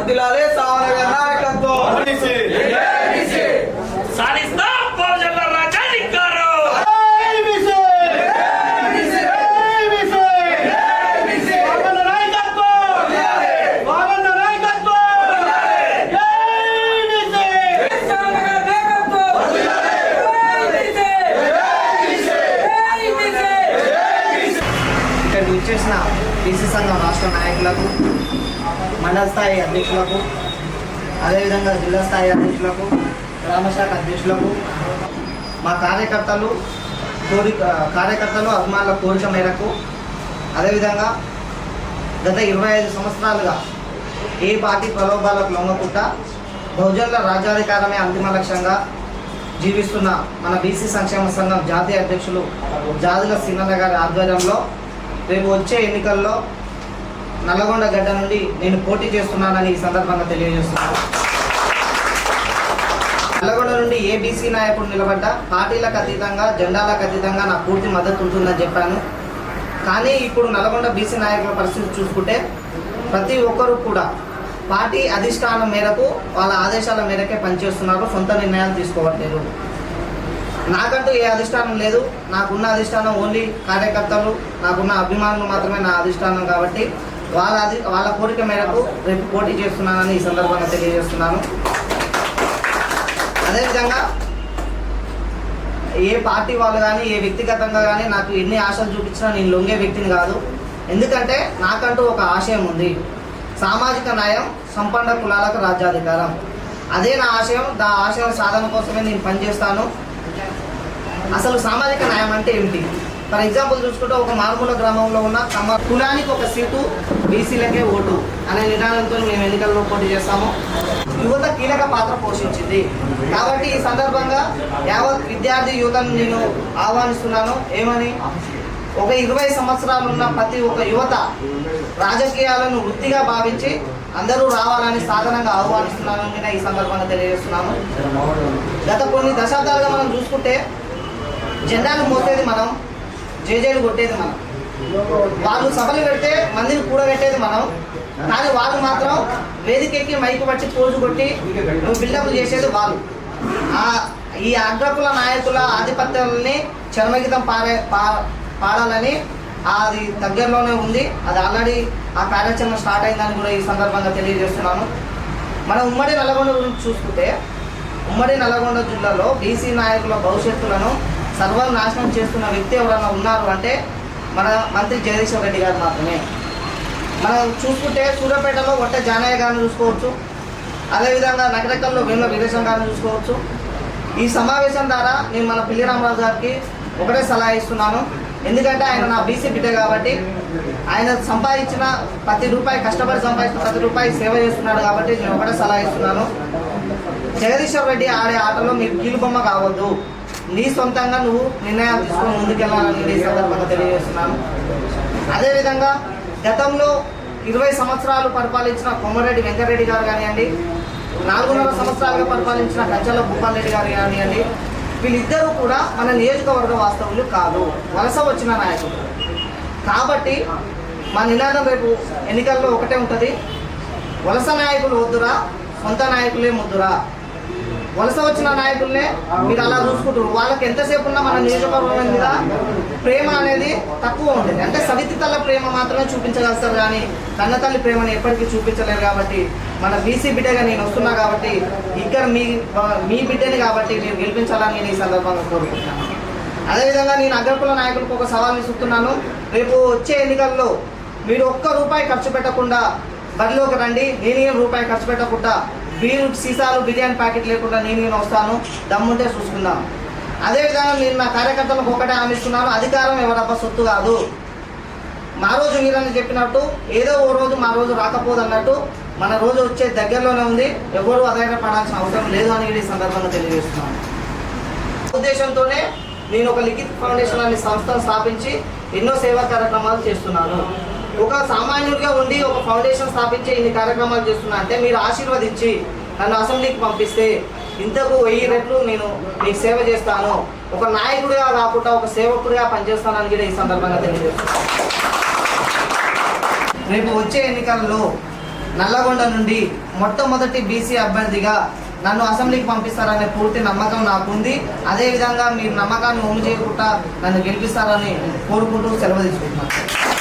వర్ధిల్లాలి సావనగర్ నాయకత్వం సాధిస్తా బహుజనుల రాజ్యాధికారం ఇక్కడికి వచ్చేసిన బీసీ సంఘం రాష్ట్ర నాయకులకు, మండల స్థాయి అధ్యక్షులకు, అదేవిధంగా జిల్లా స్థాయి అధ్యక్షులకు, గ్రామశాఖ అధ్యక్షులకు, మా కార్యకర్తలు అభిమానుల కోరిక మేరకు, అదేవిధంగా గత 25 సంవత్సరాలుగా ఏ పార్టీ ప్రలోభాలకు లొంగకుండా బహుజనుల రాజ్యాధికారమే అంతిమ లక్ష్యంగా జీవిస్తున్న మన బీసీ సంక్షేమ సంఘం జాతీయ అధ్యక్షులు జాదుల సీనన్న గారి ఆధ్వర్యంలో రేపు వచ్చే ఎన్నికల్లో నల్లగొండ గడ్డ నుండి నేను పోటీ చేస్తున్నానని ఈ సందర్భంగా తెలియజేస్తున్నాను. నల్లగొండ నుండి ఏ బీసీ నాయకుడు నిలబడ్డా పార్టీలకు అతీతంగా, జెండాలకు అతీతంగా నాకు పూర్తి మద్దతు ఉంటుందని చెప్పాను. కానీ ఇప్పుడు నల్లగొండ బీసీ నాయకుల పరిస్థితి చూసుకుంటే ప్రతి ఒక్కరూ కూడా పార్టీ అధిష్టానం మేరకు వాళ్ళ ఆదేశాల మేరకే పనిచేస్తున్నారు, సొంత నిర్ణయాలు తీసుకోవట్లేదు. నాకంటూ ఏ అధిష్టానం లేదు. నాకున్న అధిష్టానం ఓన్లీ కార్యకర్తలు, నాకున్న అభిమానులు మాత్రమే నా అధిష్టానం. కాబట్టి వాళ్ళ కోరిక మేరకు రేపు పోటీ చేస్తున్నానని ఈ సందర్భంగా తెలియజేస్తున్నాను. అదేవిధంగా ఏ పార్టీ వాళ్ళు కానీ, ఏ వ్యక్తిగతంగా కానీ నాకు ఎన్ని ఆశలు చూపించినా నేను లొంగే వ్యక్తిని కాదు. ఎందుకంటే నాకంటూ ఒక ఆశయం ఉంది. సామాజిక న్యాయం, సంపన్న కులాలకు రాజ్యాధికారం. అదే నా ఆశయం. ఆ ఆశయం సాధన కోసమే నేను పనిచేస్తాను. అసలు సామాజిక న్యాయం అంటే ఏమిటి? ఫర్ ఎగ్జాంపుల్ చూసుకుంటే ఒక మారుమూల గ్రామంలో ఉన్న తమ కులానికి ఒక సీటు, బీసీలకే ఓటు అనే నిదానంతో మేము ఎన్నికల్లో పోటీ చేస్తాము. యువత కీలక పాత్ర పోషించింది. కాబట్టి ఈ సందర్భంగా యావత్ విద్యార్థి యువతను నేను ఆహ్వానిస్తున్నాను. ఏమని? ఒక 20 సంవత్సరాలు ఉన్న ప్రతి ఒక్క యువత రాజకీయాలను వృత్తిగా భావించి అందరూ రావాలని సాధనంగా ఆహ్వానిస్తున్నానని ఈ సందర్భంగా తెలియజేస్తున్నాము. గత కొన్ని దశాబ్దాలుగా మనం చూసుకుంటే జెండాను మోసేది మనం, జేజేలు కొట్టేది మనం, వాళ్ళు సభలు పెడితే మందిని కూడబెట్టేది మనం. కానీ వాళ్ళు మాత్రం వేదికెక్కి మైకు పట్టి పోజు కొట్టి బిల్డప్లు చేసేది వాళ్ళు. ఈ అగ్రకుల నాయకుల ఆధిపత్యాలని చర్మగీతం పాడాలని అది దగ్గరలోనే ఉంది. అది ఆల్రెడీ ఆ కార్యాచరణ స్టార్ట్ అయిందని కూడా ఈ సందర్భంగా తెలియజేస్తున్నాను. మన ఉమ్మడి నల్లగొండ గురించి చూసుకుంటే ఉమ్మడి నల్లగొండ జిల్లాలో బీసీ నాయకుల భవిష్యత్తులను సర్వనాశనం చేస్తున్న వ్యక్తి ఎవరైనా ఉన్నారు అంటే మన మంత్రి జగదీశ్వర్ రెడ్డి గారు మాత్రమే. మనం చూసుకుంటే సూర్యాపేటలో ఒట్ట జానయ్య గారిని చూసుకోవచ్చు, అదేవిధంగా నగరకల్లో వేముల వీరేశం గారిని చూసుకోవచ్చు. ఈ సమావేశం ద్వారా నేను మన పిల్లి రామరాజు గారికి ఒకటే సలహా ఇస్తున్నాను. ఎందుకంటే ఆయన నా బీసీ బిడ్డ కాబట్టి, ఆయన సంపాదించిన ప్రతి రూపాయి, కష్టపడి సంపాదించిన ప్రతి రూపాయి సేవ చేస్తున్నాడు కాబట్టి నేను ఒకటే సలహా ఇస్తున్నాను. జగదీశ్వర్ రెడ్డి ఆడే ఆటలో మీరు కీలుబొమ్మ కావద్దు. నీ సొంతంగా నువ్వు నిర్ణయాలు తీసుకొని ముందుకెళ్ళాలని ఈ సందర్భంగా తెలియజేస్తున్నాను. అదేవిధంగా గతంలో 20 సంవత్సరాలు పరిపాలించిన కొమ్మరెడ్డి వెంకటరెడ్డి గారు కానివ్వండి, 4.5 సంవత్సరాలుగా పరిపాలించిన కంచెల భూపాల్ రెడ్డి గారు కానివ్వండి, వీళ్ళిద్దరూ కూడా మన నియోజకవర్గ వాస్తవులు కాదు, వలస వచ్చిన నాయకులు. కాబట్టి మా నినాదం రేపు ఎన్నికల్లో ఒకటే ఉంటుంది. వలస నాయకులు వద్దురా, సొంత నాయకులే ముద్దురా. వలస వచ్చిన నాయకులనే మీరు అలా చూసుకుంటారు. వాళ్ళకి ఎంతసేపు ఉన్నా మన నియోజకవర్గం మీద ప్రేమ అనేది తక్కువ ఉంటుంది. అంటే సవితి తల్ల ప్రేమ మాత్రమే చూపించగలుగుతారు, కానీ కన్నతల్లి ప్రేమని ఎప్పటికీ చూపించలేరు. కాబట్టి మన బీసీ బిడ్డగా నేను వస్తున్నా కాబట్టి ఇక్కడ మీ బిడ్డని కాబట్టి మీరు గెలిపించాలని నేను ఈ సందర్భంగా కోరుకుంటున్నాను. అదేవిధంగా నేను అగ్రకుల నాయకులకు ఒక సవాల్ ఇస్తున్నాను. రేపు వచ్చే ఎన్నికల్లో మీరు ఒక్క రూపాయి ఖర్చు పెట్టకుండా బరిలోకి రండి. నేను రూపాయి ఖర్చు పెట్టకుండా బీరు సీసాలు, బిర్యానీ ప్యాకెట్ లేకుండా నేను వస్తాను. దమ్ముంటే చూసుకుందాం. అదేవిధంగా నేను నా కార్యకర్తలకు ఒకటే హామీస్తున్నాను. అధికారం ఎవరబ్బా సొత్తు కాదు. మా రోజు వీరని చెప్పినట్టు ఏదో ఓ రోజు మా రోజు రాకపోదు అన్నట్టు మన రోజు వచ్చే దగ్గరలోనే ఉంది. ఎవరు అదైనా పడాల్సిన అవసరం లేదు అని ఈ సందర్భంగా తెలియజేస్తున్నాను. ఉద్దేశంతోనే నేను ఒక లిఖిత్ ఫౌండేషన్ అనే సంస్థను స్థాపించి ఎన్నో సేవా కార్యక్రమాలు చేస్తున్నాను. ఒక సామాన్యుడిగా ఉండి ఒక ఫౌండేషన్ స్థాపించి ఇన్ని కార్యక్రమాలు చేస్తున్నా అంటే మీరు ఆశీర్వదించి నన్ను అసెంబ్లీకి పంపిస్తే ఇంతకు 1000 రెట్లు నేను మీకు సేవ చేస్తాను. ఒక నాయకుడిగా కాకుండా ఒక సేవకుడిగా పనిచేస్తానని కూడా ఈ సందర్భంగా తెలియజేస్తున్నాను. రేపు వచ్చే ఎన్నికల్లో నల్లగొండ నుండి మొట్టమొదటి బీసీ అభ్యర్థిగా నన్ను అసెంబ్లీకి పంపిస్తారనే పూర్తి నమ్మకం నాకుంది. అదేవిధంగా మీరు నమ్మకాన్ని ఒమ్ము చేయకుండా నన్ను గెలిపిస్తారని కోరుకుంటూ సెలవు తీసుకుంటున్నాను.